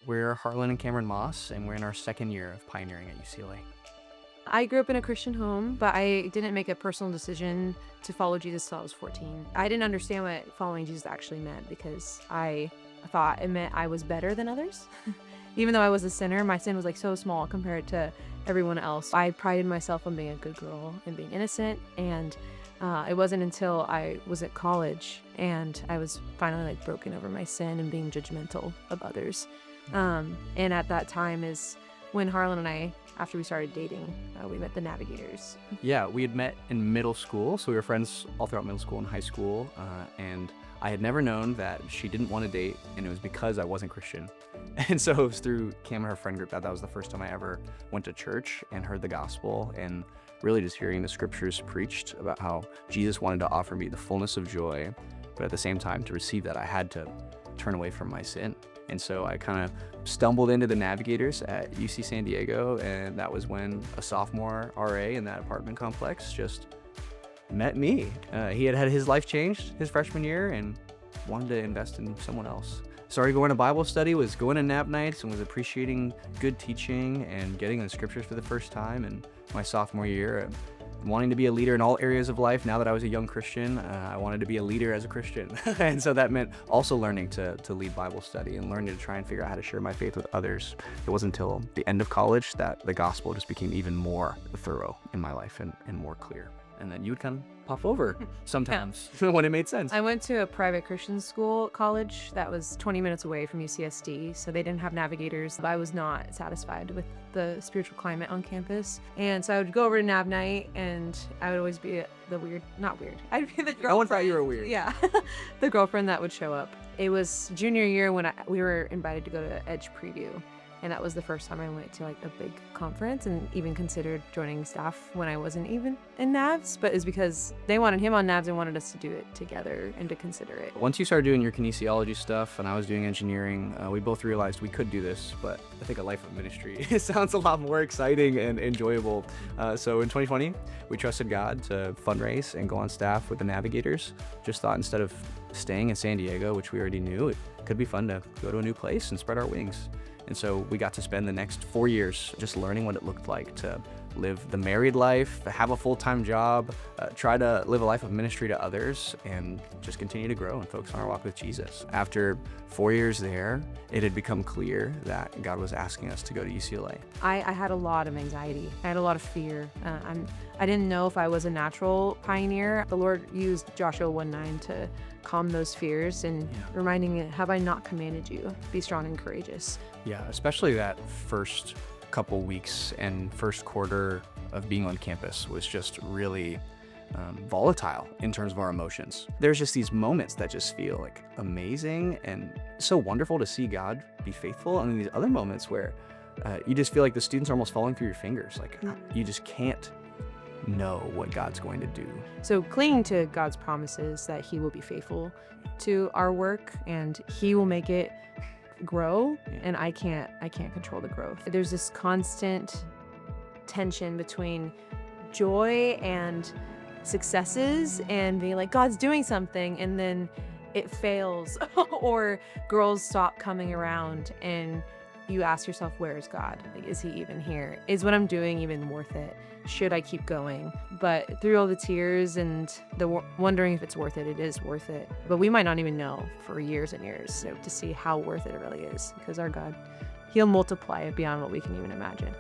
We're Harlan and Camryn Moss, and we're in our second year of pioneering at UCLA. I grew up in a Christian home, but I didn't make a personal decision to follow Jesus till I was 14. I didn't understand what following Jesus actually meant because I thought it meant I was better than others. Even though I was a sinner, my sin was like so small compared to everyone else. I prided myself on being a good girl and being innocent, and it wasn't until I was at college and I was finally like broken over my sin and being judgmental of others. And at that time is when Harlan and I, after we started dating, we met the Navigators. Yeah, we had met in middle school, so we were friends all throughout middle school and high school, and I had never known that she didn't want to date, and it was because I wasn't Christian. And so it was through Cam and her friend group that was the first time I ever went to church and heard the gospel, and really just hearing the scriptures preached about how Jesus wanted to offer me the fullness of joy, but at the same time, to receive that, I had to turn away from my sin. And so I kind of stumbled into the Navigators at UC San Diego, and that was when a sophomore RA in that apartment complex just met me. He had had his life changed his freshman year and wanted to invest in someone else. Started going to Bible study, was going to nap nights, and was appreciating good teaching and getting the scriptures for the first time. And my sophomore year, wanting to be a leader in all areas of life. Now that I was a young Christian, I wanted to be a leader as a Christian. And so that meant also learning to lead Bible study and learning to try and figure out how to share my faith with others. It wasn't until the end of college that the gospel just became even more thorough in my life and more clear. And then you would kind of pop over sometimes when it made sense. I went to a private Christian school college that was 20 minutes away from UCSD, so they didn't have Navigators. I was not satisfied with the spiritual climate on campus, and so I would go over to Nav Night, and I would always be not weird. I'd be the girlfriend. No one thought you were weird. Yeah, the girlfriend that would show up. It was junior year when we were invited to go to Edge Preview. And that was the first time I went to like a big conference and even considered joining staff when I wasn't even in NAVS, but it's because they wanted him on NAVS and wanted us to do it together and to consider it. Once you started doing your kinesiology stuff and I was doing engineering, we both realized we could do this, but I think a life of ministry sounds a lot more exciting and enjoyable. So in 2020, we trusted God to fundraise and go on staff with the Navigators. Just thought instead of staying in San Diego, which we already knew, it could be fun to go to a new place and spread our wings. And so we got to spend the next 4 years just learning what it looked like to live the married life, have a full-time job, try to live a life of ministry to others, and just continue to grow and focus on our walk with Jesus. After 4 years there, it had become clear that God was asking us to go to UCLA. I had a lot of anxiety. I had a lot of fear. I didn't know if I was a natural pioneer. The Lord used Joshua 1:9 to calm those fears and reminding me, have I not commanded you? Be strong and courageous. Yeah, especially that first couple weeks and first quarter of being on campus was just really volatile in terms of our emotions. There's just these moments that just feel like amazing and so wonderful to see God be faithful, and then these other moments where you just feel like the students are almost falling through your fingers. Like you just can't know what God's going to do. So clinging to God's promises that he will be faithful to our work and he will make it grow, and I can't control the growth. There's this constant tension between joy and successes and being like God's doing something, and then it fails or girls stop coming around and you ask yourself, where is God? Like, is he even here? Is what I'm doing even worth it? Should I keep going? But through all the tears and the wondering if it's worth it, it is worth it. But we might not even know for years and years to see how worth it really is, because our God, he'll multiply it beyond what we can even imagine.